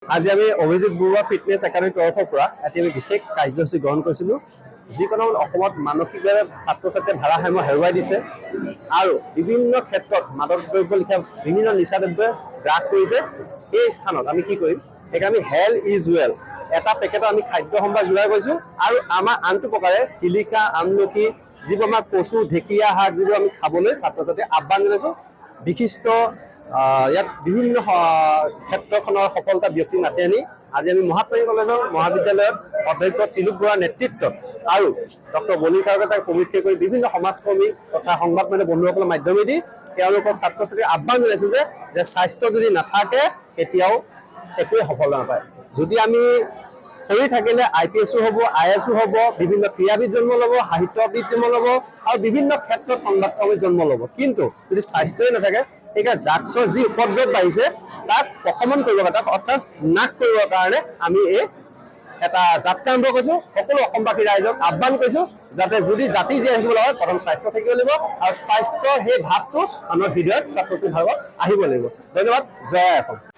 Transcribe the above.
আজি আমি অভিজিত বৰুৱা ফিটনেছ একাডেমীৰ তৰফৰ পৰা এটি আমি বিশেষ কাৰ্যসূচী গ্ৰহণ কৰিছিলোঁ যিকোনো অসমত মানসিকভাৱে ছাত্ৰ ছাত্ৰীয়ে ভাৰসাম্য হেৰুৱাই দিছে আৰু বিভিন্ন ক্ষেত্ৰত মাদক দ্ৰব্য লিখা বিভিন্ন নিচা দ্ৰব্যই গ্ৰাস কৰিছে। এই স্থানত আমি কি কৰিম, সেইকাৰণে আমি হেল্থ ইজ ৱেল এটা পেকেটত আমি খাদ্য সম্ভাৰ যোগাৰ কৰিছোঁ আৰু আমাৰ আনটো প্ৰকাৰে শিলিখা, আমলখি, যিবোৰ আমাৰ কচু, ঢেকীয়া শাক যিবোৰ আমি খাবলৈ ছাত্ৰ ছাত্ৰীক আহ্বান জনাইছোঁ। বিশিষ্ট ইয়াত বিভিন্ন ক্ষেত্ৰখনৰ সফলতা ব্যক্তি মাতি আনি আজি আমি মহাত্মা কলেজৰ মহাবিদ্যালয়ত অধ্যক্ষ তিলক বৰাৰ নেতৃত্বত আৰু ডক্টৰ বলি খাৰকে ছাৰ প্ৰমুখ্যে কৰি বিভিন্ন সমাজকৰ্মী তথা সংবাদ মাধ্যমৰ বন্ধুসকলৰ মাধ্যমেদি তেওঁলোকক ছাত্ৰ ছাত্ৰীক আহ্বান জনাইছোঁ যে স্বাস্থ্য যদি নাথাকে কেতিয়াও একোৱে সফলতা নাপায়। যদি আমি শৰীৰ থাকিলে IPSও হ'ব, IASও হ'ব, বিভিন্ন ক্ৰীড়াবিদ জন্ম ল'ব, সাহিত্যবিদ জন্ম ল'ব আৰু বিভিন্ন ক্ষেত্ৰত সংবাদকৰ্মী জন্ম ল'ব। কিন্তু যদি স্বাস্থ্যই নাথাকে সেইকাৰণে ড্ৰাগছৰ যি উপদ্ৰৱ বাঢ়িছে তাক প্ৰশমন কৰিবৰ কাৰণে, তাক অৰ্থাৎ নাশ কৰিবৰ কাৰণে আমি এটা যাত্ৰা আৰম্ভ কৰিছোঁ। সকলো অসমবাসী ৰাইজক আহ্বান কৰিছোঁ যাতে যদি জাতি জীয়াই ৰাখিব লাগে প্ৰথম স্বাস্থ্য থাকিব লাগিব আৰু স্বাস্থ্যৰ সেই ভাৱটো আমাৰ হৃদয়ত ছাত্ৰ ছাত্ৰীৰ ভাগত আহিব লাগিব। ধন্যবাদ। জয় অসম।